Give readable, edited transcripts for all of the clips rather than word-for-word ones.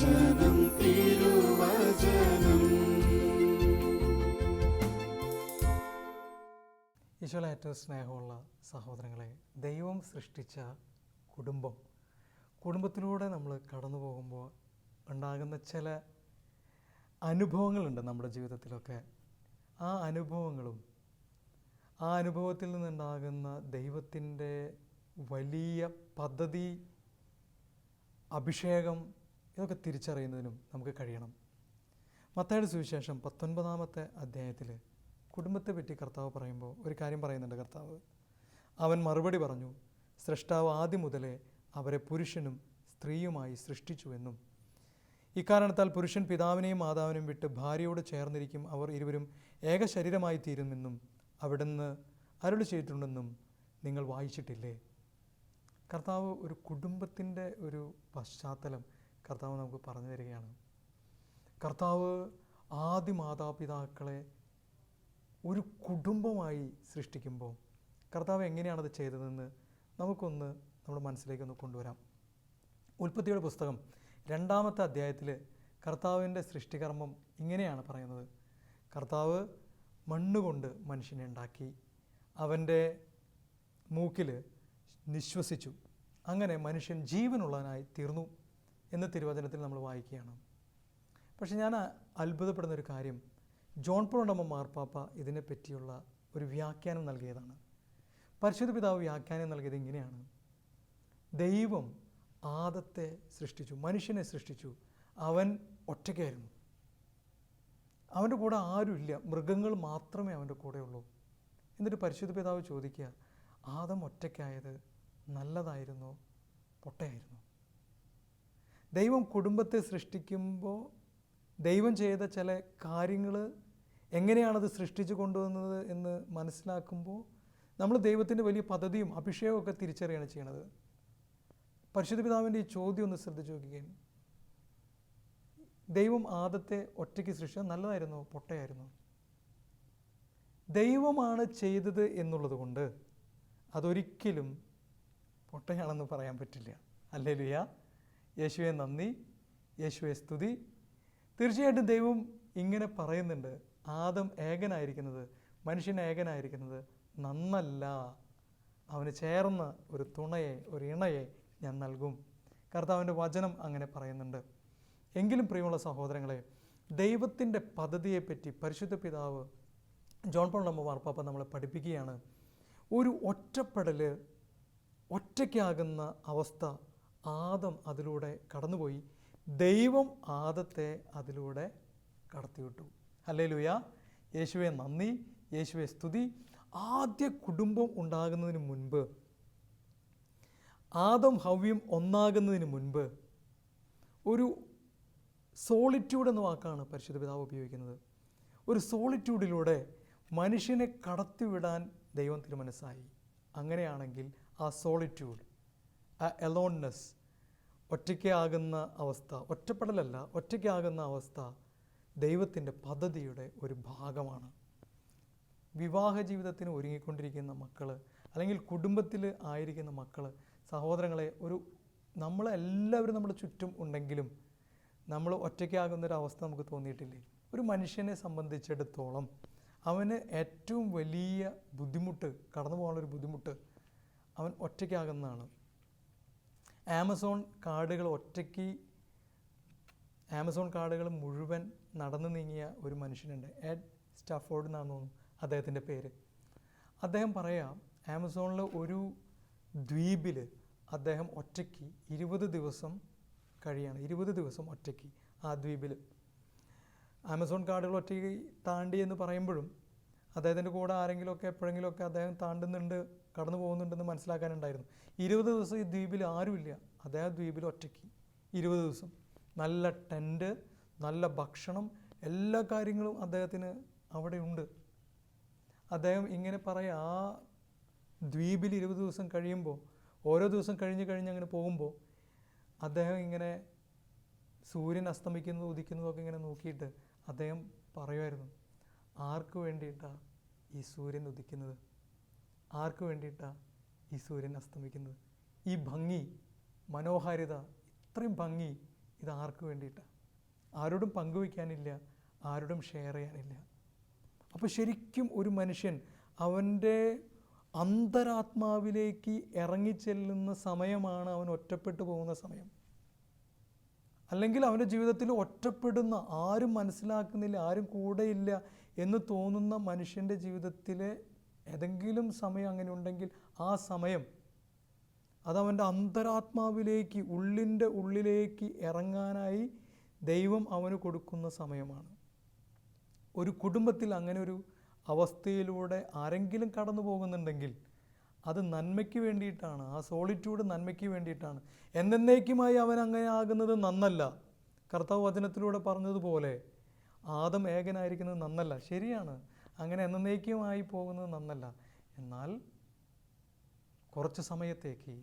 വചനം തിരുവചനം. ഈശോയിൽ ഏറ്റവും സ്നേഹമുള്ള സഹോദരങ്ങളെ, ദൈവം സൃഷ്ടിച്ച കുടുംബത്തിലൂടെ നമ്മൾ കടന്നു പോകുമ്പോൾ ഉണ്ടാകുന്ന ചില അനുഭവങ്ങളുണ്ട് നമ്മുടെ ജീവിതത്തിലൊക്കെ. ആ അനുഭവത്തിൽ നിന്നുണ്ടാകുന്ന ദൈവത്തിൻ്റെ വലിയ പദ്ധതി, അഭിഷേകം, ഇതൊക്കെ തിരിച്ചറിയുന്നതിനും നമുക്ക് കഴിയണം. മത്തായിയുടെ സുവിശേഷം 19-ാമത്തെ അധ്യായത്തിൽ കുടുംബത്തെ പറ്റി കർത്താവ് പറയുമ്പോൾ ഒരു കാര്യം പറയുന്നുണ്ട് കർത്താവ്. അവൻ മറുപടി പറഞ്ഞു, സ്രഷ്ടാവ് ആദ്യം മുതലേ അവരെ പുരുഷനും സ്ത്രീയുമായി സൃഷ്ടിച്ചു എന്നും ഇക്കാരണത്താൽ പുരുഷൻ പിതാവിനെയും മാതാവിനെയും വിട്ട് ഭാര്യയോട് ചേർന്നിരിക്കും, അവർ ഇരുവരും ഏക ശരീരമായി തീരുമെന്നും അവിടുന്ന് അരുളി ചെയ്തിട്ടുണ്ടെന്നും നിങ്ങൾ വായിച്ചിട്ടില്ലേ? കർത്താവ് ഒരു കുടുംബത്തിൻ്റെ ഒരു പശ്ചാത്തലം കർത്താവ് നമുക്ക് പറഞ്ഞു തരികയാണ്. കർത്താവ് ആദ്യ മാതാപിതാക്കളെ ഒരു കുടുംബമായി സൃഷ്ടിക്കുമ്പോൾ കർത്താവ് എങ്ങനെയാണത് ചെയ്തതെന്ന് നമുക്കൊന്ന് നമ്മുടെ മനസ്സിലേക്കൊന്ന് കൊണ്ടുവരാം. ഉൽപ്പത്തിയുടെ പുസ്തകം 2-ാമത്തെ അധ്യായത്തിൽ കർത്താവിൻ്റെ സൃഷ്ടികർമ്മം ഇങ്ങനെയാണ് പറയുന്നത്. കർത്താവ് മണ്ണുകൊണ്ട് മനുഷ്യനെ ഉണ്ടാക്കി, അവൻ്റെ മൂക്കിൽ നിശ്വസിച്ചു, അങ്ങനെ മനുഷ്യൻ ജീവനുള്ളവനായി തീർന്നു എന്ന് തിരുവചനത്തിൽ നമ്മൾ വായിക്കുകയാണ്. പക്ഷെ ഞാൻ അത്ഭുതപ്പെടുന്നൊരു കാര്യം, ജോൺ പോൾ മാർപ്പാപ്പ ഇതിനെപ്പറ്റിയുള്ള ഒരു വ്യാഖ്യാനം നൽകിയതാണ്. പരിശുദ്ധ പിതാവ് വ്യാഖ്യാനം നൽകിയത് ഇങ്ങനെയാണ്: ദൈവം ആദത്തെ സൃഷ്ടിച്ചു, മനുഷ്യനെ സൃഷ്ടിച്ചു, അവൻ ഒറ്റയ്ക്കായിരുന്നു, അവൻ്റെ കൂടെ ആരുമില്ല, മൃഗങ്ങൾ മാത്രമേ അവൻ്റെ കൂടെയുള്ളൂ. എന്നിട്ട് പരിശുദ്ധ പിതാവ് ചോദിക്കുക, ആദം ഒറ്റയ്ക്കായത് നല്ലതായിരുന്നോ പൊട്ടയായിരുന്നോ? ദൈവം കുടുംബത്തെ സൃഷ്ടിക്കുമ്പോൾ ദൈവം ചെയ്ത ചില കാര്യങ്ങൾ എങ്ങനെയാണത് സൃഷ്ടിച്ചു കൊണ്ടുവന്നത് എന്ന് മനസ്സിലാക്കുമ്പോൾ നമ്മൾ ദൈവത്തിൻ്റെ വലിയ പദ്ധതിയും അഭിഷേകമൊക്കെ തിരിച്ചറിയാണ് ചെയ്യണത്. പരിശുദ്ധ പിതാവിൻ്റെ ഈ ചോദ്യം ഒന്ന് ശ്രദ്ധിച്ചു നോക്കുകയും, ദൈവം ആദത്തെ ഒറ്റയ്ക്ക് സൃഷ്ടിച്ചത് നല്ലതായിരുന്നോ പൊട്ടയായിരുന്നോ? ദൈവമാണ് ചെയ്തത് എന്നുള്ളത് കൊണ്ട് അതൊരിക്കലും പൊട്ടയാണെന്ന് പറയാൻ പറ്റില്ല. ഹല്ലേലൂയ, യേശുവെ നന്ദി, യേശുവെ സ്തുതി. തീർച്ചയായിട്ടും ദൈവം ഇങ്ങനെ പറയുന്നുണ്ട്, ആദം ഏകനായിരിക്കുന്നത്, മനുഷ്യൻ ഏകനായിരിക്കുന്നത് നന്നല്ല, അവന് ചേർന്ന ഒരു തുണയെ, ഒരു ഇണയെ ഞാൻ നൽകും. കർത്താവിൻ്റെ വചനം അങ്ങനെ പറയുന്നുണ്ട്. എങ്കിലും പ്രിയമുള്ള സഹോദരങ്ങളെ, ദൈവത്തിൻ്റെ പദ്ധതിയെപ്പറ്റി പരിശുദ്ധ പിതാവ് ജോൺ പോൾ മാർപ്പാപ്പ നമ്മളെ പഠിപ്പിക്കുകയാണ്. ഒരു ഒറ്റപ്പെടൽ, ഒറ്റയ്ക്കാകുന്ന അവസ്ഥ ആദം അതിലൂടെ കടന്നുപോയി, ദൈവം ആദത്തെ അതിലൂടെ കടത്തിവിട്ടു. ഹല്ലേലൂയ, യേശുവെ നന്ദി, യേശുവെ സ്തുതി. ആദ്യ കുടുംബം ഉണ്ടാകുന്നതിന് മുൻപ്, ആദം ഹവ്യം ഒന്നാകുന്നതിന് മുൻപ് ഒരു സോളിറ്റ്യൂഡ് എന്ന വാക്കാണ് പരിശുദ്ധ പിതാവ് ഉപയോഗിക്കുന്നത്. ഒരു സോളിറ്റ്യൂഡിലൂടെ മനുഷ്യനെ കടത്തിവിടാൻ ദൈവം തിരുമനസ്സായി. അങ്ങനെയാണെങ്കിൽ ആ സോളിറ്റ്യൂഡ്, ആ എലോൺനെസ്, ഒറ്റയ്ക്കാകുന്ന അവസ്ഥ, ഒറ്റപ്പെടലല്ല, ഒറ്റയ്ക്കാകുന്ന അവസ്ഥ ദൈവത്തിൻ്റെ പദ്ധതിയുടെ ഒരു ഭാഗമാണ്. വിവാഹ ജീവിതത്തിന് ഒരുങ്ങിക്കൊണ്ടിരിക്കുന്ന മക്കൾ, അല്ലെങ്കിൽ കുടുംബത്തിൽ ആയിരിക്കുന്ന മക്കൾ, സഹോദരങ്ങളെ, നമ്മളെല്ലാവരും നമ്മുടെ ചുറ്റും ഉണ്ടെങ്കിലും നമ്മൾ ഒറ്റയ്ക്കാകുന്നൊരവസ്ഥ നമുക്ക് തോന്നിയിട്ടില്ലേ? ഒരു മനുഷ്യനെ സംബന്ധിച്ചിടത്തോളം അവന് ഏറ്റവും വലിയ ബുദ്ധിമുട്ട്, കടന്നു പോകാനുള്ളൊരു ബുദ്ധിമുട്ട്, അവൻ ഒറ്റയ്ക്കാകുന്നതാണ്. ആമസോൺ കാടുകൾ മുഴുവൻ നടന്നു നീങ്ങിയ ഒരു മനുഷ്യനുണ്ട്, എഡ് സ്റ്റാഫോർഡ് എന്നാണ് തോന്നുന്നു അദ്ദേഹത്തിൻ്റെ പേര്. അദ്ദേഹം പറയാം, ആമസോണിലെ ഒരു ദ്വീപിൽ അദ്ദേഹം ഒറ്റയ്ക്ക് 20 ദിവസം കഴിയാണ്. 20 ദിവസം ഒറ്റയ്ക്ക് ആ ദ്വീപിൽ. ആമസോൺ കാടുകൾ ഒറ്റയ്ക്ക് താണ്ടി എന്ന് പറയുമ്പോഴും അദ്ദേഹത്തിൻ്റെ കൂടെ ആരെങ്കിലുമൊക്കെ എപ്പോഴെങ്കിലുമൊക്കെ അദ്ദേഹം താണ്ടുന്നുണ്ട്, കടന്നു പോകുന്നുണ്ടെന്ന് മനസ്സിലാക്കാനുണ്ടായിരുന്നു. 20 ദിവസം ഈ ദ്വീപിൽ ആരുമില്ല, അദ്ദേഹം ദ്വീപിൽ ഒറ്റയ്ക്ക് 20 ദിവസം. നല്ല ടെൻറ്റ്, നല്ല ഭക്ഷണം, എല്ലാ കാര്യങ്ങളും അദ്ദേഹത്തിന് അവിടെ ഉണ്ട്. അദ്ദേഹം ഇങ്ങനെ പറയാം, ആ ദ്വീപിൽ 20 ദിവസം കഴിയുമ്പോൾ, ഓരോ ദിവസം കഴിഞ്ഞ് അങ്ങനെ പോകുമ്പോൾ അദ്ദേഹം ഇങ്ങനെ സൂര്യൻ അസ്തമിക്കുന്നതും ഉദിക്കുന്നതൊക്കെ ഇങ്ങനെ നോക്കിയിട്ട് അദ്ദേഹം പറയുമായിരുന്നു, ആർക്ക് വേണ്ടിയിട്ടാണ് ഈ സൂര്യൻ ഉദിക്കുന്നത്, ആർക്ക് വേണ്ടിയിട്ടാണ് ഈ സൂര്യൻ അസ്തമിക്കുന്നത്? ഈ ഭംഗി, മനോഹാരിത, ഇത്രയും ഭംഗി ഇത് ആർക്ക് വേണ്ടിയിട്ടാണ്? ആരോടും പങ്കുവയ്ക്കാനില്ല, ആരോടും ഷെയർ ചെയ്യാനില്ല. അപ്പോൾ ശരിക്കും ഒരു മനുഷ്യൻ അവൻ്റെ അന്തരാത്മാവിലേക്ക് ഇറങ്ങിച്ചെല്ലുന്ന സമയമാണ് അവൻ ഒറ്റപ്പെട്ടു പോകുന്ന സമയം. അല്ലെങ്കിൽ അവൻ്റെ ജീവിതത്തിൽ ഒറ്റപ്പെടുന്ന, ആരും മനസ്സിലാക്കുന്നില്ല, ആരും കൂടെയില്ല എന്ന് തോന്നുന്ന മനുഷ്യൻ്റെ ജീവിതത്തിലെ ഏതെങ്കിലും സമയം അങ്ങനെ ഉണ്ടെങ്കിൽ ആ സമയം അതവൻ്റെ അന്തരാത്മാവിലേക്ക്, ഉള്ളിലേക്ക് ഇറങ്ങാനായി ദൈവം അവന് കൊടുക്കുന്ന സമയമാണ്. ഒരു കുടുംബത്തിൽ അങ്ങനെ ഒരു അവസ്ഥയിലൂടെ ആരെങ്കിലും കടന്നു പോകുന്നുണ്ടെങ്കിൽ അത് നന്മയ്ക്ക് വേണ്ടിയിട്ടാണ്. ആ സോളിറ്റ്യൂഡ് നന്മയ്ക്ക് വേണ്ടിയിട്ടാണ്. എന്നേക്കുമായി അവൻ അങ്ങനെ ആകുന്നത് നന്നല്ല. കർത്താവ് വചനത്തിലൂടെ പറഞ്ഞതുപോലെ ആദം ഏകനായിരിക്കുന്നത് നന്നല്ല. ശരിയാണ്, അങ്ങനെ എന്നേക്കുമായി പോകുന്നത് നന്നല്ല. എന്നാൽ കുറച്ച് സമയത്തേക്ക്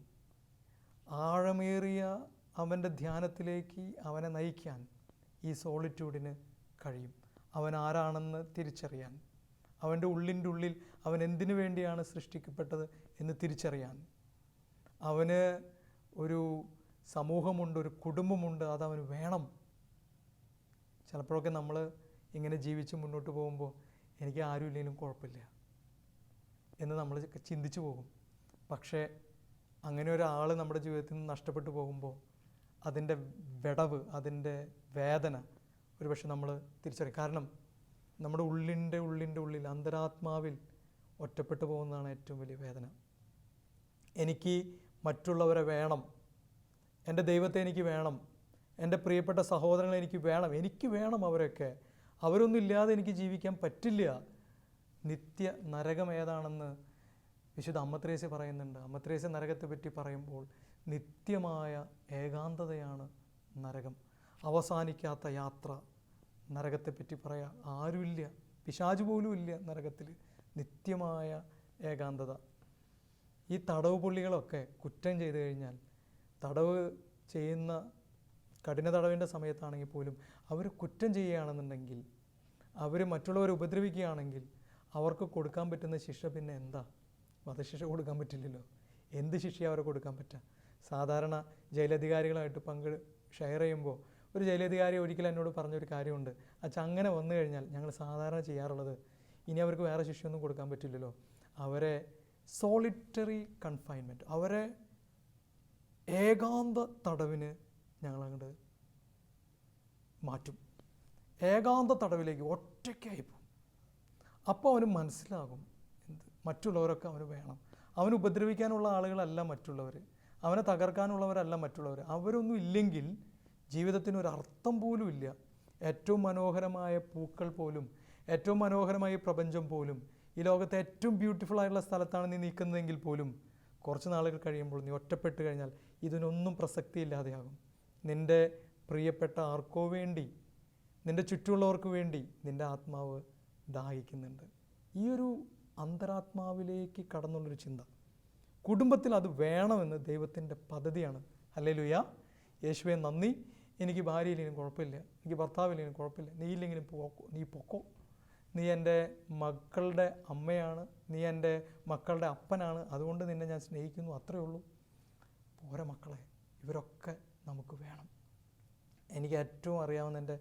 ആഴമേറിയ അവൻ്റെ ധ്യാനത്തിലേക്ക് അവനെ നയിക്കാൻ ഈ സോളിറ്റ്യൂഡിന് കഴിയും. അവൻ ആരാണെന്ന് തിരിച്ചറിയാൻ, അവൻ്റെ ഉള്ളിൽ അവൻ എന്തിനു വേണ്ടിയാണ് സൃഷ്ടിക്കപ്പെട്ടത് എന്ന് തിരിച്ചറിയാൻ, അവന് ഒരു സമൂഹമുണ്ട്, ഒരു കുടുംബമുണ്ട്, അതവന് വേണം. ചിലപ്പോഴൊക്കെ നമ്മൾ ഇങ്ങനെ ജീവിച്ച് മുന്നോട്ട് പോകുമ്പോൾ എനിക്ക് ആരും ഇല്ലെങ്കിലും കുഴപ്പമില്ല എന്ന് നമ്മൾ ചിന്തിച്ചു പോകും. പക്ഷേ അങ്ങനെ ഒരാൾ നമ്മുടെ ജീവിതത്തിൽ നിന്ന് നഷ്ടപ്പെട്ടു പോകുമ്പോൾ അതിൻ്റെ വിടവ്, അതിൻ്റെ വേദന ഒരുപക്ഷെ നമ്മൾ തിരിച്ചറിയും. കാരണം നമ്മുടെ ഉള്ളിൽ അന്തരാത്മാവിൽ ഒറ്റപ്പെട്ടു പോകുന്നതാണ് ഏറ്റവും വലിയ വേദന. എനിക്ക് മറ്റുള്ളവരെ വേണം, എൻ്റെ ദൈവത്തെ എനിക്ക് വേണം, എൻ്റെ പ്രിയപ്പെട്ട സഹോദരങ്ങളെ എനിക്ക് വേണം അവരൊക്കെ. അവരൊന്നും ഇല്ലാതെ എനിക്ക് ജീവിക്കാൻ പറ്റില്ല. നിത്യ നരകം ഏതാണെന്ന് വിശുദ്ധ അമ്മ ത്രേസ്യ പറയുന്നുണ്ട്. അമ്മ ത്രേസ്യ നരകത്തെ പറ്റി പറയുമ്പോൾ നിത്യമായ ഏകാന്തതയാണ് നരകം. അവസാനിക്കാത്ത യാത്ര നരകത്തെപ്പറ്റി പറയാം. ആരുമില്ല, പിശാച് പോലും ഇല്ല നരകത്തിൽ. നിത്യമായ ഏകാന്തത. ഈ തടവ് പുള്ളികളൊക്കെ കുറ്റം ചെയ്തു കഴിഞ്ഞാൽ, തടവ് ചെയ്യുന്ന കഠിന തടവിൻ്റെ സമയത്താണെങ്കിൽ പോലും അവർ കുറ്റം ചെയ്യുകയാണെന്നുണ്ടെങ്കിൽ, അവർ മറ്റുള്ളവരെ ഉപദ്രവിക്കുകയാണെങ്കിൽ അവർക്ക് കൊടുക്കാൻ പറ്റുന്ന ശിക്ഷ പിന്നെ എന്താ? വധശിക്ഷ കൊടുക്കാൻ പറ്റില്ലല്ലോ. എന്ത് ശിക്ഷയാണ് അവരെ കൊടുക്കാൻ പറ്റുക? സാധാരണ ജയിലധികാരികളായിട്ട് ഷെയർ ചെയ്യുമ്പോൾ ഒരു ജയിലധികാരി ഒരിക്കലും എന്നോട് പറഞ്ഞൊരു കാര്യമുണ്ട്. അച്ഛാ, അങ്ങനെ വന്നു കഴിഞ്ഞാൽ ഞങ്ങൾ സാധാരണ ചെയ്യാറുള്ളത്, ഇനി അവർക്ക് വേറെ ശിക്ഷയൊന്നും കൊടുക്കാൻ പറ്റില്ലല്ലോ, അവരെ സോളിറ്ററി കൺഫൈൻമെൻറ്റ്, അവരെ ഏകാന്ത തടവിന് ഞങ്ങളങ്ങോട്ട് മാറ്റും. ഏകാന്ത തടവിലേക്ക് ഒറ്റയ്ക്കായി പോകും. അപ്പോൾ അവന് മനസ്സിലാകും മറ്റുള്ളവരൊക്കെ അവന് വേണം. അവന് ഉപദ്രവിക്കാനുള്ള ആളുകളല്ല മറ്റുള്ളവർ, അവനെ തകർക്കാനുള്ളവരല്ല മറ്റുള്ളവർ. അവരൊന്നും ഇല്ലെങ്കിൽ ജീവിതത്തിനൊരു അർത്ഥം പോലും ഇല്ല. ഏറ്റവും മനോഹരമായ പൂക്കൾ പോലും, ഏറ്റവും മനോഹരമായ പ്രപഞ്ചം പോലും, ഈ ലോകത്തെ ഏറ്റവും ബ്യൂട്ടിഫുൾ ആയിട്ടുള്ള സ്ഥലത്താണ് നീ നിൽക്കുന്നതെങ്കിൽ പോലും കുറച്ച് നാളുകൾ കഴിയുമ്പോൾ നീ ഒറ്റപ്പെട്ട് കഴിഞ്ഞാൽ ഇതിനൊന്നും പ്രസക്തിയില്ലാതെയാകും. നിൻ്റെ പ്രിയപ്പെട്ട ആർക്കോ വേണ്ടി, നിൻ്റെ ചുറ്റുമുള്ളവർക്ക് വേണ്ടി നിൻ്റെ ആത്മാവ് ദാഹിക്കുന്നുണ്ട്. ഈ ഒരു അന്തരാത്മാവിലേക്ക് കടന്നുള്ളൊരു ചിന്ത, കുടുംബത്തിൽ അത് വേണമെന്ന് ദൈവത്തിൻ്റെ പദ്ധതിയാണ്. ഹല്ലേലൂയ, യേശുവേ നന്ദി. എനിക്ക് ഭാര്യയില്ലെങ്കിലും കുഴപ്പമില്ല, എനിക്ക് ഭർത്താവില്ലെങ്കിലും കുഴപ്പമില്ല, നീ ഇല്ലെങ്കിലും നീ പൊക്കോ, നീ എൻ്റെ മക്കളുടെ അമ്മയാണ്, നീ എൻ്റെ മക്കളുടെ അപ്പനാണ്, അതുകൊണ്ട് നിന്നെ ഞാൻ സ്നേഹിക്കുന്നു, അത്രയേ ഉള്ളൂ. പോരെ മക്കളെ, ഇവരൊക്കെ നമുക്ക് വേണം. എനിക്ക് ഏറ്റവും അറിയാവുന്ന എൻ്റെ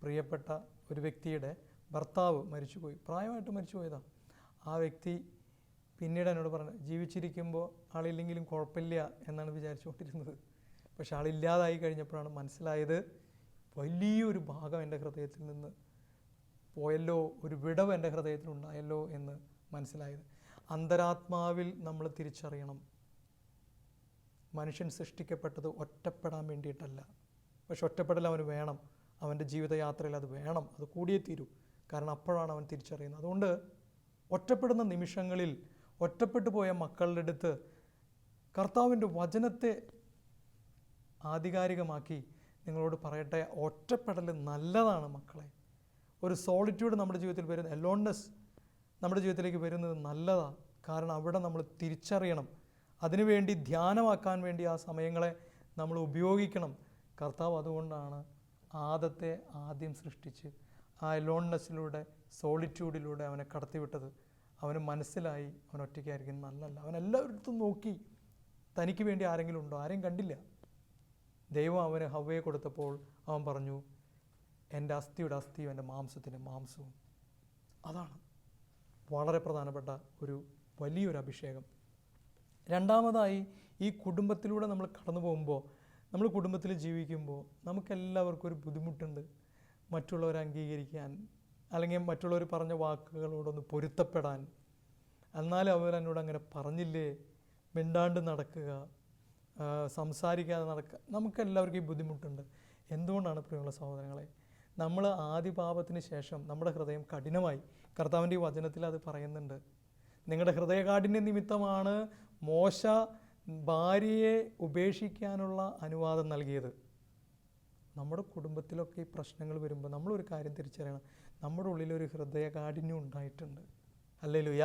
പ്രിയപ്പെട്ട ഒരു വ്യക്തിയുടെ ഭർത്താവ് മരിച്ചുപോയി, പ്രായമായിട്ട് മരിച്ചുപോയതാണ്. ആ വ്യക്തി പിന്നീട് എന്നോട് പറഞ്ഞു, ജീവിച്ചിരിക്കുമ്പോൾ ആളില്ലെങ്കിലും കുഴപ്പമില്ല എന്നാണ് വിചാരിച്ചുകൊണ്ടിരുന്നത്. പക്ഷെ ആളില്ലാതായി കഴിഞ്ഞപ്പോഴാണ് മനസ്സിലായത് വലിയൊരു ഭാഗം എൻ്റെ ഹൃദയത്തിൽ നിന്ന് പോയല്ലോ, ഒരു വിടവ് എൻ്റെ ഹൃദയത്തിലുണ്ടായല്ലോ എന്ന് മനസ്സിലായത്. അന്തരാത്മാവിൽ നമ്മൾ തിരിച്ചറിയണം, മനുഷ്യൻ സൃഷ്ടിക്കപ്പെട്ടത് ഒറ്റപ്പെടാൻ വേണ്ടിയിട്ടല്ല. പക്ഷെ ഒറ്റപ്പെടൽ അവന് വേണം, അവൻ്റെ ജീവിതയാത്രയിൽ അത് വേണം, അത് കൂടിയേ തീരൂ. കാരണം അപ്പോഴാണ് അവൻ തിരിച്ചറിയുന്നത്. അതുകൊണ്ട് ഒറ്റപ്പെടുന്ന നിമിഷങ്ങളിൽ, ഒറ്റപ്പെട്ടു പോയ മക്കളുടെ അടുത്ത് കർത്താവിൻ്റെ വചനത്തെ ആധികാരികമാക്കി നിങ്ങളോട് പറയട്ടെ, ഒറ്റപ്പെടൽ നല്ലതാണ് മക്കളെ. ഒരു സോളിറ്റ്യൂഡ് നമ്മുടെ ജീവിതത്തിൽ വരുന്ന, അലോൺനെസ് നമ്മുടെ ജീവിതത്തിലേക്ക് വരുന്നത് നല്ലതാണ്. കാരണം അവിടെ നമ്മൾ തിരിച്ചറിയണം, അതിനുവേണ്ടി ധ്യാനമാക്കാൻ വേണ്ടി ആ സമയങ്ങളെ നമ്മൾ ഉപയോഗിക്കണം. കർത്താവ് അതുകൊണ്ടാണ് ആദത്തെ ആദ്യം സൃഷ്ടിച്ച് ആ അലോൺനെസ്സിലൂടെ, സോളിറ്റ്യൂഡിലൂടെ അവനെ കടത്തിവിട്ടത്. അവന് മനസ്സിലായി അവൻ ഒറ്റയ്ക്കായിരിക്കും നല്ലല്ല. അവൻ എല്ലാവരിടത്തും നോക്കി, തനിക്ക് വേണ്ടി ആരെങ്കിലും ഉണ്ടോ? ആരെയും കണ്ടില്ല. ദൈവം അവന് ഹവ്വയെ കൊടുത്തപ്പോൾ അവൻ പറഞ്ഞു, എൻ്റെ അസ്ഥിയുടെ അസ്ഥിയും എൻ്റെ മാംസത്തിൻ്റെ മാംസവും. അതാണ് വളരെ പ്രധാനപ്പെട്ട ഒരു വലിയൊരു അഭിഷേകം. രണ്ടാമതായി, ഈ കുടുംബത്തിലൂടെ നമ്മൾ കടന്നു പോകുമ്പോൾ, നമ്മൾ കുടുംബത്തിൽ ജീവിക്കുമ്പോൾ നമുക്കെല്ലാവർക്കും ഒരു ബുദ്ധിമുട്ടുണ്ട് മറ്റുള്ളവരെ അംഗീകരിക്കാൻ, അല്ലെങ്കിൽ മറ്റുള്ളവർ പറഞ്ഞ വാക്കുകളോടൊന്ന് പൊരുത്തപ്പെടാൻ. എന്നാലും അവരെന്നോട് അങ്ങനെ പറഞ്ഞില്ലേ, മിണ്ടാണ്ട് നടക്കുക, സംസാരിക്കാതെ നടക്കുക. നമുക്കെല്ലാവർക്കും ഈ ബുദ്ധിമുട്ടുണ്ട്. എന്തുകൊണ്ടാണ് പ്രിയമുള്ള സഹോദരങ്ങളെ? നമ്മൾ ആദ്യ പാപത്തിന് ശേഷം നമ്മുടെ ഹൃദയം കഠിനമായി. കർത്താവിൻ്റെ ഈ വചനത്തിൽ അത് പറയുന്നുണ്ട്. നിങ്ങളുടെ ഹൃദയകാഠിന്യ നിമിത്തമാണ് മോശ ഭാര്യയെ ഉപേക്ഷിക്കാനുള്ള അനുവാദം നൽകിയത്. നമ്മുടെ കുടുംബത്തിലൊക്കെ ഈ പ്രശ്നങ്ങൾ വരുമ്പോൾ നമ്മളൊരു കാര്യം തിരിച്ചറിയണം, നമ്മുടെ ഉള്ളിലൊരു ഹൃദയകാഠിന്യം ഉണ്ടായിട്ടുണ്ട്. ഹല്ലേലൂയ,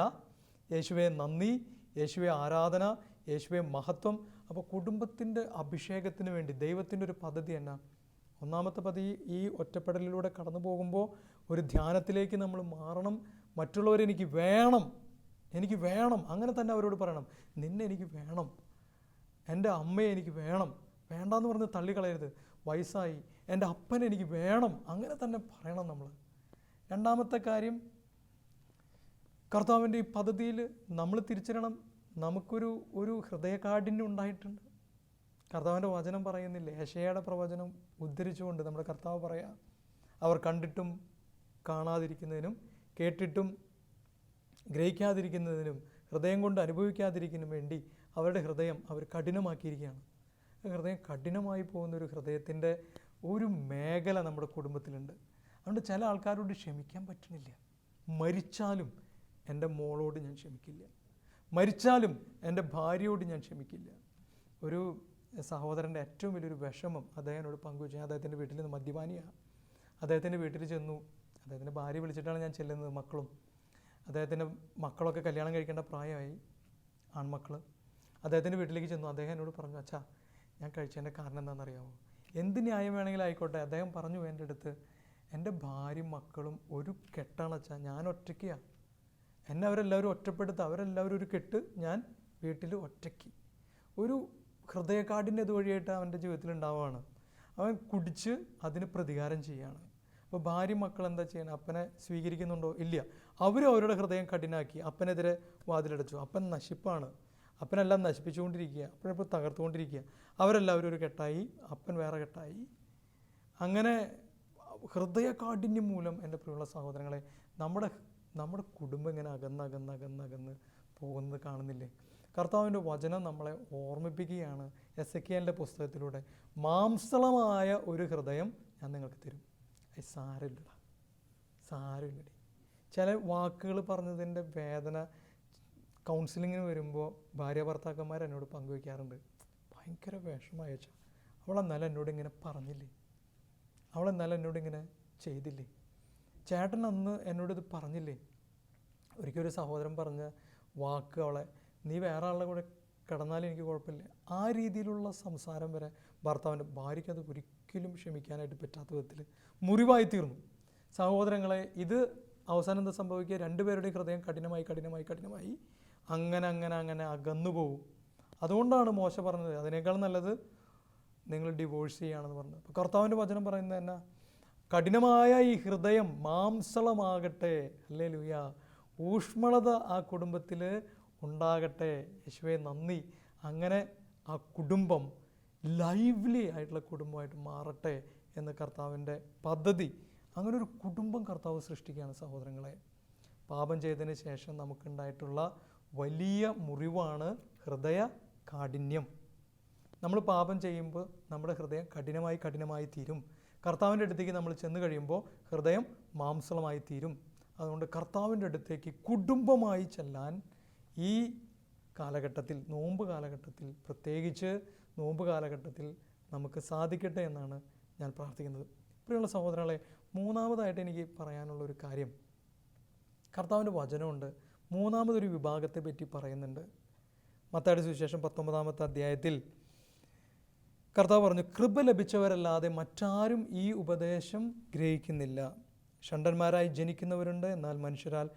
യേശുവേ നന്ദി, യേശുവേ ആരാധന, യേശുവേ മഹത്വം. അപ്പോൾ കുടുംബത്തിൻ്റെ അഭിഷേകത്തിന് വേണ്ടി ദൈവത്തിൻ്റെ ഒരു പദ്ധതി എന്നാ? ഒന്നാമത്തെ പദ്ധതി, ഈ ഒറ്റപ്പെടലിലൂടെ കടന്നു പോകുമ്പോൾ ഒരു ധ്യാനത്തിലേക്ക് നമ്മൾ മാറണം. മറ്റുള്ളവരെനിക്ക് വേണം, എനിക്ക് വേണം, അങ്ങനെ തന്നെ അവരോട് പറയണം, നിന്നെ എനിക്ക് വേണം, എൻ്റെ അമ്മയെ എനിക്ക് വേണം. വേണ്ടാന്ന് പറഞ്ഞ് തള്ളിക്കളയരുത്. വയസ്സായി, എൻ്റെ അപ്പനെ എനിക്ക് വേണം, അങ്ങനെ തന്നെ പറയണം നമ്മൾ. രണ്ടാമത്തെ കാര്യം, കർത്താവിൻ്റെ ഈ പദ്ധതിയിൽ നമ്മൾ തിരിച്ചറിയണം, നമുക്കൊരു ഹൃദയകാഠിന്യം ഉണ്ടായിട്ടുണ്ട്. കർത്താവിൻ്റെ വചനം പറയുന്നില്ലേ, യെശയ്യായുടെ പ്രവചനം ഉദ്ധരിച്ചുകൊണ്ട് നമ്മുടെ കർത്താവ് പറയാം, അവർ കണ്ടിട്ടും കാണാതിരിക്കുന്നതിനും കേട്ടിട്ടും ഗ്രഹിക്കാതിരിക്കുന്നതിനും ഹൃദയം കൊണ്ട് അനുഭവിക്കാതിരിക്കുന്നതിനും വേണ്ടി അവരുടെ ഹൃദയം അവർ കഠിനമാക്കിയിരിക്കുകയാണ്. ഹൃദയം കഠിനമായി പോകുന്നൊരു ഹൃദയത്തിൻ്റെ ഒരു മേഖല നമ്മുടെ കുടുംബത്തിലുണ്ട്. അതുകൊണ്ട് ചില ആൾക്കാരോട് ക്ഷമിക്കാൻ പറ്റണില്ല. മരിച്ചാലും എൻ്റെ മോളോട് ഞാൻ ക്ഷമിക്കില്ല, മരിച്ചാലും എൻ്റെ ഭാര്യയോട് ഞാൻ ക്ഷമിക്കില്ല. ഒരു സഹോദരൻ്റെ ഏറ്റവും വലിയൊരു വിഷമം അദ്ദേഹത്തിനോട് പങ്കുവച്ചു. ഞാൻ അദ്ദേഹത്തിൻ്റെ വീട്ടിൽ നിന്ന് മദ്യപാനിയാണ്. അദ്ദേഹത്തിൻ്റെ വീട്ടിൽ ചെന്നു. അദ്ദേഹത്തിൻ്റെ ഭാര്യ വിളിച്ചിട്ടാണ് ഞാൻ ചെല്ലുന്നത്, മക്കളും. അദ്ദേഹത്തിൻ്റെ മക്കളൊക്കെ കല്യാണം കഴിക്കേണ്ട പ്രായമായി, ആൺമക്കൾ. അദ്ദേഹത്തിൻ്റെ വീട്ടിലേക്ക് ചെന്നു. അദ്ദേഹം എന്നോട് പറഞ്ഞു, അച്ഛാ ഞാൻ കഴിച്ചതിൻ്റെ കാരണം എന്താണെന്നറിയാമോ? എന്ത് ന്യായം വേണമെങ്കിലും ആയിക്കോട്ടെ. അദ്ദേഹം പറഞ്ഞു എൻ്റെ അടുത്ത്, എൻ്റെ ഭാര്യയും മക്കളും ഒരു കെട്ടാണ് അച്ഛാ, ഞാൻ ഒറ്റയ്ക്കാണ്. എന്നെ അവരെല്ലാവരും ഒറ്റപ്പെടുത്തുക, അവരെല്ലാവരും ഒരു കെട്ട്, ഞാൻ വീട്ടിൽ ഒറ്റയ്ക്ക്. ഒരു ഹൃദയകാഠിന്യം ഇതുവഴിയായിട്ട് അവൻ്റെ ജീവിതത്തിൽ ഉണ്ടാവുകയാണ്. അവൻ കുടിച്ച് അതിന് പ്രതികാരം ചെയ്യുകയാണ്. അപ്പോൾ ഭാര്യ മക്കൾ എന്താ ചെയ്യണം? അപ്പനെ സ്വീകരിക്കുന്നുണ്ടോ? ഇല്ല. അവരും അവരുടെ ഹൃദയം കഠിനാക്കി അപ്പനെതിരെ വാതിലടച്ചു. അപ്പൻ നശിപ്പാണ്, അപ്പനെല്ലാം നശിപ്പിച്ചുകൊണ്ടിരിക്കുക, അപ്പോഴപ്പോൾ തകർത്തുകൊണ്ടിരിക്കുക. അവരെല്ലാവരും ഒരു കെട്ടായി, അപ്പൻ വേറെ കെട്ടായി. അങ്ങനെ ഹൃദയകാഠിന്യം മൂലം എൻ്റെ പ്രിയമുള്ള സഹോദരങ്ങളെ നമ്മുടെ കുടുംബം ഇങ്ങനെ അകന്ന് പോകുന്നത് കാണുന്നില്ലേ? കർത്താവിൻ്റെ വചനം നമ്മളെ ഓർമ്മിപ്പിക്കുകയാണ്. എസെക്കിയേലിൻ്റെ പുസ്തകത്തിലൂടെ, മാംസളമായ ഒരു ഹൃദയം ഞാൻ നിങ്ങൾക്ക് തരും. സാരമില്ലടി. ചില വാക്കുകൾ പറഞ്ഞതിൻ്റെ വേദന കൗൺസിലിങ്ങിന് വരുമ്പോൾ ഭാര്യ ഭർത്താക്കന്മാർ എന്നോട് പങ്കുവയ്ക്കാറുണ്ട്. ഭയങ്കര വിഷമമായ വെച്ചാൽ, അവളെന്നാലും എന്നോട് ഇങ്ങനെ പറഞ്ഞില്ലേ, അവളെന്നാലും എന്നോട് ഇങ്ങനെ ചെയ്തില്ലേ, ചേട്ടൻ അന്ന് എന്നോടിത് പറഞ്ഞില്ലേ. ഒരിക്കലൊരു സഹോദരൻ പറഞ്ഞ വാക്ക്, അവളെ നീ വേറെ ആളുടെ കൂടെ കിടന്നാലും എനിക്ക് കുഴപ്പമില്ല, ആ രീതിയിലുള്ള സംസാരം വരെ ഭർത്താവിൻ്റെ ഭാര്യയ്ക്ക് അത് ഒരിക്കലും ക്ഷമിക്കാനായിട്ട് പറ്റാത്ത വിധത്തിൽ മുറിവായി തീർന്നു. സഹോദരങ്ങളെ, ഇത് അവസാനം എന്താ സംഭവിക്കുക? രണ്ടുപേരുടെയും ഹൃദയം കഠിനമായി അങ്ങനെ അകന്നുപോകും. അതുകൊണ്ടാണ് മോശ പറഞ്ഞത്, അതിനേക്കാൾ നല്ലത് നിങ്ങൾ ഡിവോഴ്സ് ചെയ്യുകയാണെന്ന് പറഞ്ഞത്. അപ്പോൾ കർത്താവിൻ്റെ വചനം പറയുന്നത് എന്നാ? കഠിനമായ ഈ ഹൃദയം മാംസളമാകട്ടെ. ഹല്ലേലൂയ. ഊഷ്മളത ആ കുടുംബത്തിൽ ഉണ്ടാകട്ടെ. യേശുവേ നന്ദി. അങ്ങനെ ആ കുടുംബം ലൈവ്ലി ആയിട്ടുള്ള കുടുംബമായിട്ട് മാറട്ടെ എന്ന് കർത്താവിൻ്റെ പദ്ധതി. അങ്ങനെ ഒരു കുടുംബം കർത്താവ് സൃഷ്ടിക്കുകയാണ് സഹോദരങ്ങളെ. പാപം ചെയ്തതിന് ശേഷം നമുക്കുണ്ടായിട്ടുള്ള വലിയ മുറിവാണ് ഹൃദയ കാഠിന്യം. നമ്മൾ പാപം ചെയ്യുമ്പോൾ നമ്മുടെ ഹൃദയം കഠിനമായി തീരും. കർത്താവിൻ്റെ അടുത്തേക്ക് നമ്മൾ ചെന്ന് കഴിയുമ്പോൾ ഹൃദയം മാംസളമായി തീരും. അതുകൊണ്ട് കർത്താവിൻ്റെ അടുത്തേക്ക് കുടുംബമായി ചെല്ലാൻ ഈ കാലഘട്ടത്തിൽ, നോമ്പ് കാലഘട്ടത്തിൽ, പ്രത്യേകിച്ച് നോമ്പ് കാലഘട്ടത്തിൽ നമുക്ക് സാധിക്കട്ടെ എന്നാണ് ഞാൻ പ്രാർത്ഥിക്കുന്നത്. പ്രിയമുള്ള സഹോദരങ്ങളെ, മൂന്നാമതായിട്ട് എനിക്ക് പറയാനുള്ളൊരു കാര്യം, കർത്താവിൻ്റെ വചനമുണ്ട്. മൂന്നാമതൊരു വിഭാഗത്തെ പറ്റി പറയുന്നുണ്ട്. മത്തായിയുടെ സുവിശേഷം 19-ാമത്തെ അധ്യായത്തിൽ കർത്താവ് പറഞ്ഞു, കൃപ ലഭിച്ചവരല്ലാതെ മറ്റാരും ഈ ഉപദേശം ഗ്രഹിക്കുന്നില്ല. ഷണ്ഡന്മാരായി ജനിക്കുന്നവരുണ്ട്, എന്നാൽ മനുഷ്യരാൽ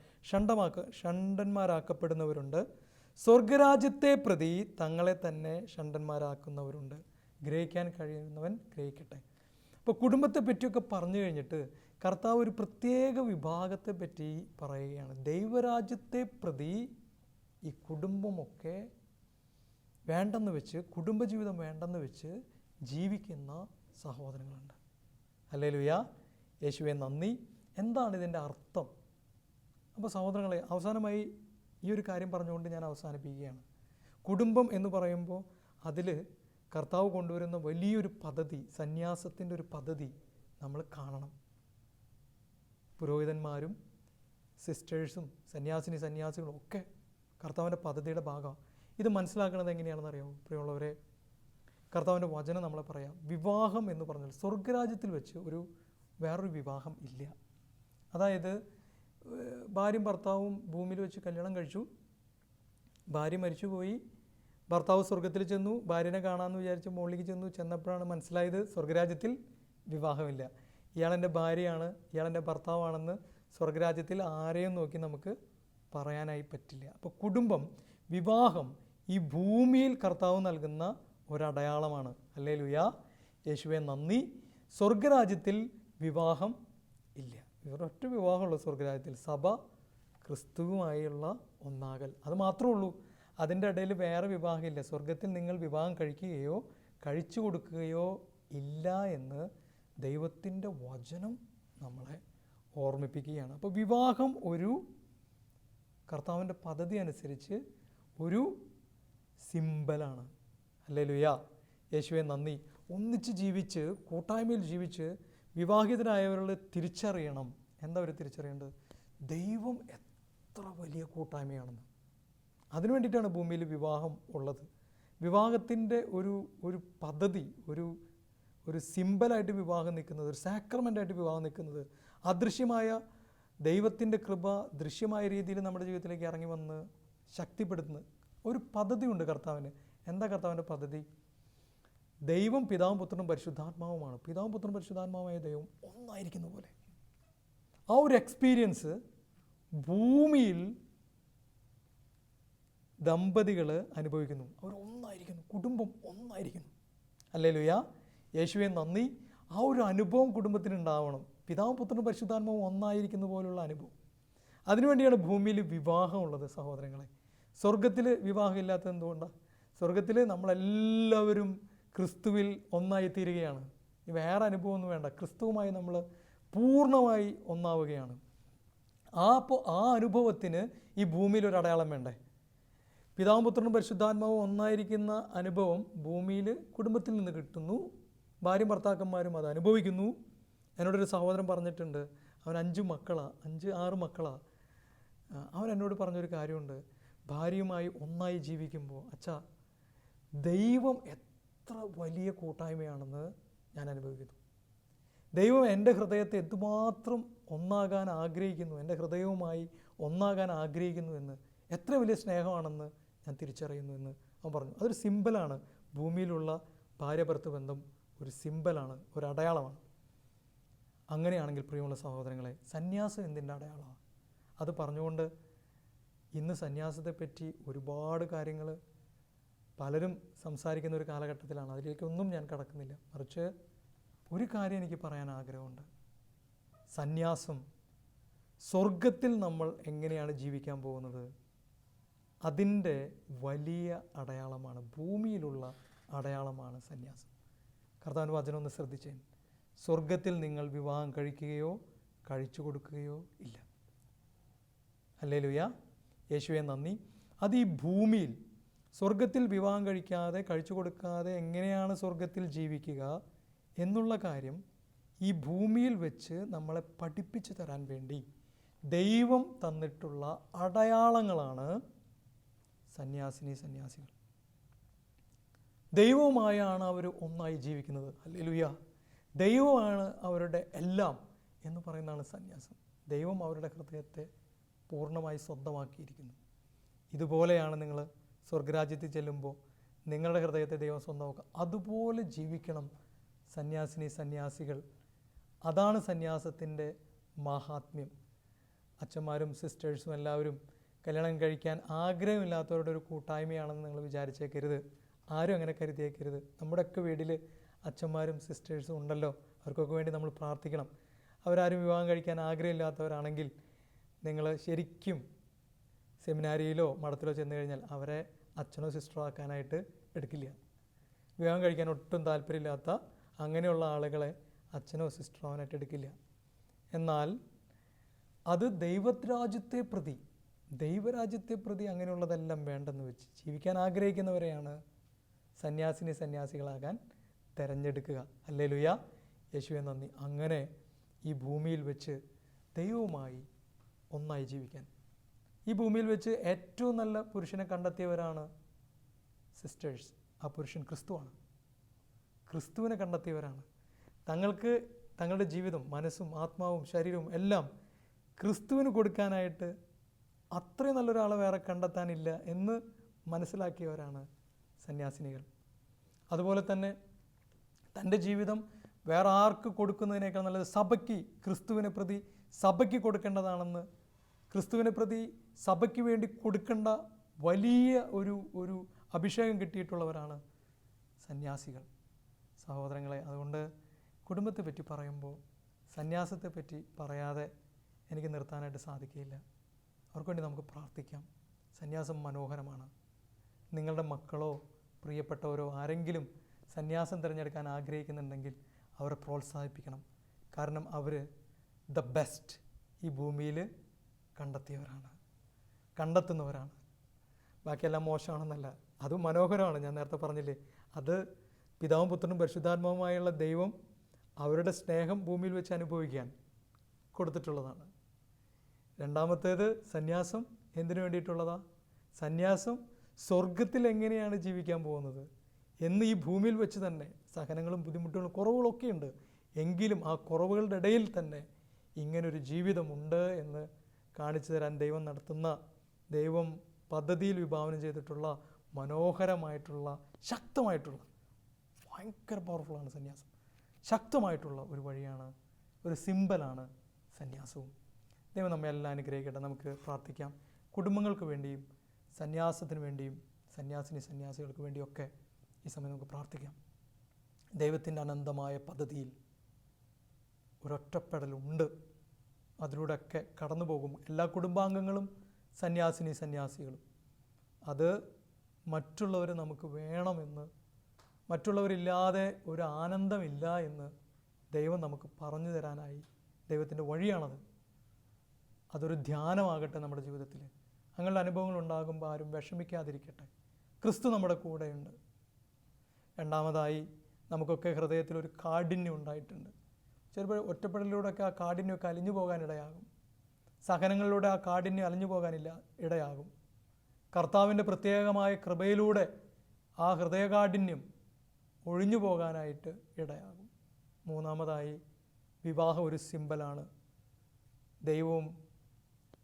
ഷണ്ഡന്മാരാക്കപ്പെടുന്നവരുണ്ട്. സ്വർഗരാജ്യത്തെ പ്രതി തങ്ങളെ തന്നെ ഷണ്ഡന്മാരാക്കുന്നവരുണ്ട്. ഗ്രഹിക്കാൻ കഴിയുന്നവൻ ഗ്രഹിക്കട്ടെ. അപ്പോൾ കുടുംബത്തെ പറ്റിയൊക്കെ പറഞ്ഞു കഴിഞ്ഞിട്ട് കർത്താവ് ഒരു പ്രത്യേക വിഭാഗത്തെ പറ്റി പറയുകയാണ്. ദൈവരാജ്യത്തെ പ്രതി ഈ കുടുംബമൊക്കെ വേണ്ടെന്ന് വെച്ച്, കുടുംബജീവിതം വേണ്ടെന്ന് വെച്ച് ജീവിക്കുന്ന സഹോദരങ്ങളുണ്ട്. ഹല്ലേലൂയ, യേശുവേ നന്ദി. എന്താണ് ഇതിൻ്റെ അർത്ഥം? അപ്പോൾ സഹോദരങ്ങളെ, അവസാനമായി ഈ ഒരു കാര്യം പറഞ്ഞുകൊണ്ട് ഞാൻ അവസാനിപ്പിക്കുകയാണ്. കുടുംബം എന്ന് പറയുമ്പോൾ അതിൽ കർത്താവ് കൊണ്ടുവരുന്ന വലിയൊരു പദ്ധതി, സന്യാസത്തിൻ്റെ ഒരു പദ്ധതി നമ്മൾ കാണണം. പുരോഹിതന്മാരും സിസ്റ്റേഴ്സും സന്യാസിനികളും ഒക്കെ കർത്താവിൻ്റെ പദ്ധതിയുടെ ഭാഗമാണ്. ഇത് മനസ്സിലാക്കുന്നത് എങ്ങനെയാണെന്ന് അറിയാമോ പ്രിയമുള്ളവരെ? കർത്താവിൻ്റെ വചനം നമ്മളെ പറയാം. വിവാഹം എന്ന് പറഞ്ഞാൽ സ്വർഗരാജ്യത്തിൽ വെച്ച് വേറൊരു വിവാഹം ഇല്ല. അതായത് ഭാര്യയും ഭർത്താവും ഭൂമിയിൽ വെച്ച് കല്യാണം കഴിച്ചു, ഭാര്യ മരിച്ചുപോയി, ഭർത്താവ് സ്വർഗത്തിൽ ചെന്നു, ഭാര്യനെ കാണാമെന്ന് വിചാരിച്ച് മുകളിലേക്ക് ചെന്നപ്പോഴാണ് മനസ്സിലായത് സ്വർഗരാജ്യത്തിൽ വിവാഹമില്ല. ഇയാളെൻ്റെ ഭാര്യയാണ്, ഇയാളെൻ്റെ ഭർത്താവാണെന്ന് സ്വർഗരാജ്യത്തിൽ ആരെയും നോക്കി നമുക്ക് പറയാനായി പറ്റില്ല. അപ്പോൾ കുടുംബം, വിവാഹം ഈ ഭൂമിയിൽ കർത്താവ് നൽകുന്ന ഒരടയാളമാണ്. ഹല്ലേലൂയ, യേശുവേ നന്ദി. സ്വർഗരാജ്യത്തിൽ വിവാഹം ഇല്ല. ഒരൊറ്റ വിവാഹമുള്ളൂ സ്വർഗരാജ്യത്തിൽ, സഭ ക്രിസ്തുവുമായുള്ള ഒന്നാകൽ. അത് മാത്രമേ ഉള്ളൂ. അതിൻ്റെ ഇടയിൽ വേറെ വിവാഹമില്ല. സ്വർഗത്തിൽ നിങ്ങൾ വിവാഹം കഴിക്കുകയോ കഴിച്ചു കൊടുക്കുകയോ ഇല്ല എന്ന് ദൈവത്തിൻ്റെ വചനം നമ്മളെ ഓർമ്മിപ്പിക്കുകയാണ്. അപ്പോൾ വിവാഹം ഒരു കർത്താവിൻ്റെ പദ്ധതി അനുസരിച്ച് ഒരു സിംബലാണ്. ഹല്ലേലൂയ, യേശുവേ നന്ദി. ഒന്നിച്ച് ജീവിച്ച്, കൂട്ടായ്മയിൽ ജീവിച്ച് വിവാഹിതരായവരുടെ തിരിച്ചറിയണം. എന്താ അവർ തിരിച്ചറിയേണ്ടത്? ദൈവം എത്ര വലിയ കൂട്ടായ്മയാണെന്ന്. അതിനു വേണ്ടിയിട്ടാണ് ഭൂമിയിൽ വിവാഹം ഉള്ളത്. വിവാഹത്തിൻ്റെ ഒരു പദ്ധതി, ഒരു സിംബലായിട്ട് വിവാഹം നിൽക്കുന്നത്, ഒരു സാക്രമെൻ്റായിട്ട് വിവാഹം നിൽക്കുന്നത്, അദൃശ്യമായ ദൈവത്തിൻ്റെ കൃപ ദൃശ്യമായ രീതിയിൽ നമ്മുടെ ജീവിതത്തിലേക്ക് ഇറങ്ങി വന്ന് ശക്തിപ്പെടുത്തുന്ന ഒരു പദ്ധതിയുണ്ട് കർത്താവിന്. എന്താ കർത്താവിൻ്റെ പദ്ധതി? ദൈവം പിതാവും പുത്രനും പരിശുദ്ധാത്മാവുമാണ്. പിതാവും പുത്രനും പരിശുദ്ധാത്മാവുമായ ദൈവം ഒന്നായിരിക്കുന്ന പോലെ ആ ഒരു എക്സ്പീരിയൻസ് ഭൂമിയിൽ ദമ്പതികൾ അനുഭവിക്കുന്നു. അവർ ഒന്നായിരിക്കുന്നു, കുടുംബം ഒന്നായിരിക്കുന്നു. ഹല്ലേലൂയ, യേശുവേ നന്ദി. ആ ഒരു അനുഭവം കുടുംബത്തിനുണ്ടാവണം. പിതാവും പുത്രനും പരിശുദ്ധാത്മാവും ഒന്നായിരിക്കുന്ന പോലുള്ള അനുഭവം. അതിനുവേണ്ടിയാണ് ഭൂമിയിൽ വിവാഹമുള്ളത് സഹോദരങ്ങളെ. സ്വർഗത്തിൽ വിവാഹം ഇല്ലാത്തത് എന്തുകൊണ്ടാണ്? സ്വർഗത്തിൽ നമ്മളെല്ലാവരും ക്രിസ്തുവിൽ ഒന്നായി തീരുകയാണ്. വേറെ അനുഭവമൊന്നും വേണ്ട. ക്രിസ്തുവുമായി നമ്മൾ പൂർണ്ണമായി ഒന്നാവുകയാണ്. അപ്പോൾ ആ അനുഭവത്തിന് ഈ ഭൂമിയിൽ ഒരു അടയാളം വേണ്ടേ? പിതാവും പുത്രനും പരിശുദ്ധാത്മാവും ഒന്നായിരിക്കുന്ന അനുഭവം ഭൂമിയിൽ കുടുംബത്തിൽ നിന്ന് കിട്ടുന്നു. ഭാര്യയും ഭർത്താക്കന്മാരും അത് അനുഭവിക്കുന്നു. എന്നോടൊരു സഹോദരൻ പറഞ്ഞിട്ടുണ്ട്, അവൻ 5 മക്കളാണ്. അവൻ എന്നോട് പറഞ്ഞൊരു കാര്യമുണ്ട്. ഭാര്യയുമായി ഒന്നായി ജീവിക്കുമ്പോൾ അച്ഛാ, ദൈവം എത്ര വലിയ കൂട്ടായ്മയാണെന്ന് ഞാൻ അനുഭവിക്കുന്നു. ദൈവം എൻ്റെ ഹൃദയത്തെ എന്തുമാത്രം ഒന്നാകാൻ ആഗ്രഹിക്കുന്നു, എൻ്റെ ഹൃദയവുമായി ഒന്നാകാൻ ആഗ്രഹിക്കുന്നു എന്ന്, എത്ര വലിയ സ്നേഹമാണെന്ന് ഞാൻ തിരിച്ചറിയുന്നു എന്ന് അവൻ പറഞ്ഞു. അതൊരു സിംബലാണ്. ഭൂമിയിലുള്ള ഭാര്യ-ഭർത്തൃ ബന്ധം ഒരു സിംബലാണ്, ഒരു അടയാളമാണ്. അങ്ങനെയാണെങ്കിൽ പ്രിയമുള്ള സഹോദരങ്ങളെ, സന്യാസം എന്തിൻ്റെ അടയാളമാണ്? അത് പറഞ്ഞുകൊണ്ട് ഇന്ന് സന്യാസത്തെപ്പറ്റി ഒരുപാട് കാര്യങ്ങൾ പലരും സംസാരിക്കുന്ന ഒരു കാലഘട്ടത്തിലാണ്. അതിലേക്കൊന്നും ഞാൻ കടക്കുന്നില്ല. മറിച്ച് ഒരു കാര്യം എനിക്ക് പറയാൻ ആഗ്രഹമുണ്ട്. സന്യാസം, സ്വർഗത്തിൽ നമ്മൾ എങ്ങനെയാണ് ജീവിക്കാൻ പോകുന്നത്, അതിൻ്റെ വലിയ അടയാളമാണ്, ഭൂമിയിലുള്ള അടയാളമാണ് സന്യാസം. കർത്താവിൻ്റെ വചനം ഒന്ന് ശ്രദ്ധിച്ചേ. സ്വർഗത്തിൽ നിങ്ങൾ വിവാഹം കഴിക്കുകയോ കഴിച്ചു കൊടുക്കുകയോ ഇല്ല. ഹല്ലേലൂയ, യേശുവേ നന്ദി. അത് ഈ ഭൂമിയിൽ സ്വർഗത്തിൽ വിവാഹം കഴിക്കാതെ കഴിച്ചു കൊടുക്കാതെ എങ്ങനെയാണ് സ്വർഗത്തിൽ ജീവിക്കുക എന്നുള്ള കാര്യം ഈ ഭൂമിയിൽ വെച്ച് നമ്മളെ പഠിപ്പിച്ചു തരാൻ വേണ്ടി ദൈവം തന്നിട്ടുള്ള അടയാളങ്ങളാണ് സന്യാസികൾ. ദൈവവുമായാണ് അവർ ഒന്നായി ജീവിക്കുന്നത്. ഹല്ലേലൂയ, ദൈവമാണ് അവരുടെ എല്ലാം എന്ന് പറയുന്നതാണ് സന്യാസം. ദൈവം അവരുടെ ഹൃദയത്തെ പൂർണ്ണമായി സ്വന്തമാക്കിയിരിക്കുന്നു. ഇതുപോലെയാണ് നിങ്ങൾ സ്വർഗരാജ്യത്തിൽ ചെല്ലുമ്പോൾ നിങ്ങളുടെ ഹൃദയത്തെ ദൈവം സ്വന്തമാക്കുക. അതുപോലെ ജീവിക്കണം സന്യാസികൾ. അതാണ് സന്യാസത്തിൻ്റെ മാഹാത്മ്യം. അച്ഛന്മാരും സിസ്റ്റേഴ്സും എല്ലാവരും കല്യാണം കഴിക്കാൻ ആഗ്രഹമില്ലാത്തവരുടെ ഒരു കൂട്ടായ്മയാണെന്ന് നിങ്ങൾ വിചാരിച്ചേക്കരുത്. ആരും അങ്ങനെ കരുതിയേക്കരുത്. നമ്മുടെയൊക്കെ വീട്ടിൽ അച്ഛന്മാരും സിസ്റ്റേഴ്സും ഉണ്ടല്ലോ, അവർക്കൊക്കെ വേണ്ടി നമ്മൾ പ്രാർത്ഥിക്കണം. അവരാരും വിവാഹം കഴിക്കാൻ ആഗ്രഹമില്ലാത്തവരാണെങ്കിൽ നിങ്ങൾ ശരിക്കും സെമിനാരിയിലോ മഠത്തിലോ ചെന്ന് കഴിഞ്ഞാൽ അവരെ അച്ഛനോ സിസ്റ്ററോ ആക്കാനായിട്ട് എടുക്കില്ല. വിവാഹം കഴിക്കാൻ ഒട്ടും താല്പര്യമില്ലാത്ത അങ്ങനെയുള്ള ആളുകളെ അച്ഛനോ സിസ്റ്ററോ ആവാനായിട്ട് എടുക്കില്ല. എന്നാൽ അത് ദൈവരാജ്യത്തെ പ്രതി അങ്ങനെയുള്ളതെല്ലാം വേണ്ടെന്ന് വെച്ച് ജീവിക്കാൻ ആഗ്രഹിക്കുന്നവരെയാണ് സന്യാസികളാകാൻ തിരഞ്ഞെടുക്കുക. ഹല്ലേലൂയ, യേശുവേ നന്ദി. അങ്ങനെ ഈ ഭൂമിയിൽ വെച്ച് ദൈവവുമായി ഒന്നായി ജീവിക്കാൻ, ഈ ഭൂമിയിൽ വെച്ച് ഏറ്റവും നല്ല പുരുഷനെ കണ്ടെത്തിയവരാണ് സിസ്റ്റേഴ്സ്. ആ പുരുഷൻ ക്രിസ്തുവാണ്. ക്രിസ്തുവിനെ കണ്ടെത്തിയവരാണ്. തങ്ങളുടെ ജീവിതം, മനസ്സും ആത്മാവും ശരീരവും എല്ലാം ക്രിസ്തുവിന് കൊടുക്കാനായിട്ട് അത്രയും നല്ലൊരാളെ വേറെ കണ്ടെത്താനില്ല എന്ന് മനസ്സിലാക്കിയവരാണ് സന്യാസിനികൾ. അതുപോലെ തന്നെ തൻ്റെ ജീവിതം വേറെ ആർക്ക് കൊടുക്കുന്നതിനേക്കാൾ നല്ലത് ക്രിസ്തുവിനെ പ്രതി സഭയ്ക്ക് കൊടുക്കേണ്ടതാണെന്ന്, ക്രിസ്തുവിനെ പ്രതി സഭയ്ക്ക് വേണ്ടി കൊടുക്കേണ്ട വലിയ ഒരു അഭിഷേകം കിട്ടിയിട്ടുള്ളവരാണ് സന്യാസികൾ. സഹോദരങ്ങളെ, അതുകൊണ്ട് കുടുംബത്തെ പറ്റി പറയുമ്പോൾ സന്യാസത്തെ പറ്റി പറയാതെ എനിക്ക് നിർത്താനായിട്ട് സാധിക്കില്ല. അവർക്ക് വേണ്ടി നമുക്ക് പ്രാർത്ഥിക്കാം. സന്യാസം മനോഹരമാണ്. നിങ്ങളുടെ മക്കളോ പ്രിയപ്പെട്ടവരോ ആരെങ്കിലും സന്യാസം തിരഞ്ഞെടുക്കാൻ ആഗ്രഹിക്കുന്നുണ്ടെങ്കിൽ അവരെ പ്രോത്സാഹിപ്പിക്കണം. കാരണം അവർ ദ ബെസ്റ്റ് ഈ ഭൂമിയിൽ കണ്ടെത്തുന്നവരാണ്. ബാക്കിയെല്ലാം മോശമാണെന്നല്ല, അത് മനോഹരമാണ്. ഞാൻ നേരത്തെ പറഞ്ഞില്ലേ, അത് പിതാവും പുത്രനും പരിശുദ്ധാത്മാവുമായുള്ള ദൈവം അവരുടെ സ്നേഹം ഭൂമിയിൽ വെച്ച് അനുഭവിക്കാൻ കൊടുത്തിട്ടുള്ളതാണ്. രണ്ടാമത്തേത് സന്യാസം എന്തിനു വേണ്ടിയിട്ടുള്ളതാ? സന്യാസം സ്വർഗത്തിൽ എങ്ങനെയാണ് ജീവിക്കാൻ പോകുന്നത് എന്ന് ഈ ഭൂമിയിൽ വെച്ച് തന്നെ സഹനങ്ങളും ബുദ്ധിമുട്ടുകളും കുറവുകളൊക്കെ ഉണ്ട്. എങ്കിലും ആ കുറവുകളുടെ ഇടയിൽ തന്നെ ഇങ്ങനൊരു ജീവിതമുണ്ട് എന്ന് കാണിച്ചു തരാൻ ദൈവം പദ്ധതിയിൽ വിഭാവനം ചെയ്തിട്ടുള്ള മനോഹരമായിട്ടുള്ള ശക്തമായിട്ടുള്ള ഭയങ്കര പവർഫുള്ളാണ് സന്യാസം. ശക്തമായിട്ടുള്ള ഒരു വഴിയാണ്, ഒരു സിമ്പലാണ് സന്യാസവും. ദൈവം നമ്മെ എല്ലാം അനുഗ്രഹിക്കട്ടെ. നമുക്ക് പ്രാർത്ഥിക്കാം. കുടുംബങ്ങൾക്ക് വേണ്ടിയും സന്യാസത്തിന് വേണ്ടിയും സന്യാസികൾക്ക് വേണ്ടിയൊക്കെ ഈ സമയം നമുക്ക് പ്രാർത്ഥിക്കാം. ദൈവത്തിൻ്റെ അനന്തമായ പദ്ധതിയിൽ ഒരൊറ്റപ്പെടലുണ്ട്. അതിലൂടെയൊക്കെ കടന്നു പോകും എല്ലാ കുടുംബാംഗങ്ങളും, സന്യാസികളും. അത് മറ്റുള്ളവർ നമുക്ക് വേണമെന്ന്, മറ്റുള്ളവരില്ലാതെ ഒരു ആനന്ദമില്ല എന്ന് ദൈവം നമുക്ക് പറഞ്ഞു തരാനായി ദൈവത്തിൻ്റെ വഴിയാണത്. അതൊരു ധ്യാനമാകട്ടെ നമ്മുടെ ജീവിതത്തിൽ. അങ്ങനെയുള്ള അനുഭവങ്ങൾ ഉണ്ടാകുമ്പോൾ ആരും വിഷമിക്കാതിരിക്കട്ടെ. ക്രിസ്തു നമ്മുടെ കൂടെയുണ്ട്. രണ്ടാമതായി, നമുക്കൊക്കെ ഹൃദയത്തിലൊരു കാഠിന്യം ഉണ്ടായിട്ടുണ്ട്. ചിലപ്പോൾ ഒറ്റപ്പെടലിലൂടെയൊക്കെ ആ കാഠിന്യമൊക്കെ അലിഞ്ഞു പോകാനിടയാകും. സഹനങ്ങളിലൂടെ ആ കാഠിന്യം അലിഞ്ഞു പോകാനില്ല ഇടയാകും. കർത്താവിൻ്റെ പ്രത്യേകമായ കൃപയിലൂടെ ആ ഹൃദയകാഠിന്യം ഒഴിഞ്ഞു പോകാനായിട്ട് ഇടയാകും. മൂന്നാമതായി, വിവാഹം ഒരു സിമ്പലാണ്. ദൈവവും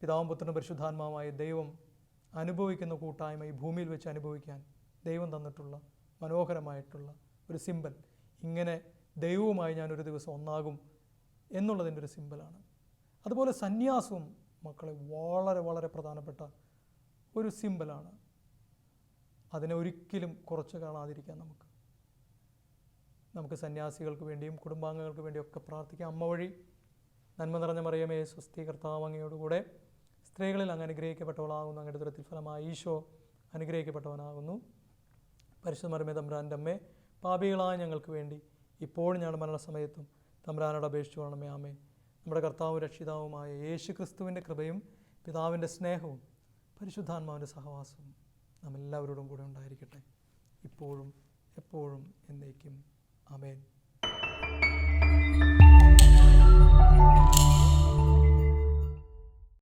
പിതാവും പുത്രനും പരിശുദ്ധാത്മാവുമായ ദൈവം അനുഭവിക്കുന്ന കൂട്ടായ്മ ഈ ഭൂമിയിൽ വെച്ച് അനുഭവിക്കാൻ ദൈവം തന്നിട്ടുള്ള മനോഹരമായിട്ടുള്ള ഒരു സിമ്പൽ. ഇങ്ങനെ ദൈവവുമായി ഞാനൊരു ദിവസം ഒന്നാകും എന്നുള്ളതിൻ്റെ ഒരു സിമ്പലാണ്. അതുപോലെ സന്യാസവും മക്കളെ വളരെ വളരെ പ്രധാനപ്പെട്ട ഒരു സിമ്പലാണ്. അതിനെ ഒരിക്കലും കുറച്ച് കാണാതിരിക്കാൻ നമുക്ക് സന്യാസികൾക്ക് വേണ്ടിയും കുടുംബാംഗങ്ങൾക്ക് വേണ്ടിയും ഒക്കെ പ്രാർത്ഥിക്കാം. അമ്മ വഴി നന്മ നിറഞ്ഞ മറിയമേ സ്വസ്തി, കർത്താവ് അങ്ങയോടുകൂടെ സ്ത്രീകളിൽ അങ്ങ് അനുഗ്രഹിക്കപ്പെട്ടവളാകുന്നു. അങ്ങയുടെ ഉദരത്തിൽ ഫലമായി ഈശോ അനുഗ്രഹിക്കപ്പെട്ടവനാകുന്നു. പരിശുദ്ധ മറിയമേ തമ്പുരാൻ്റെ അമ്മേ, പാപികളായ ഞങ്ങൾക്ക് വേണ്ടി ഇപ്പോഴും ഞങ്ങളുടെ മരണസമയത്തും തമ്പുരാനോട് അപേക്ഷിച്ചു കൊള്ളണമേ. ആമേൻ. നമ്മുടെ കർത്താവും രക്ഷിതാവുമായ യേശു ക്രിസ്തുവിൻ്റെ കൃപയും പിതാവിൻ്റെ സ്നേഹവും പരിശുദ്ധാത്മാവിൻ്റെ സഹവാസവും നാം എല്ലാവരോടും കൂടെ ഉണ്ടായിരിക്കട്ടെ, ഇപ്പോഴും എപ്പോഴും എന്നേക്കും. ആമേൻ.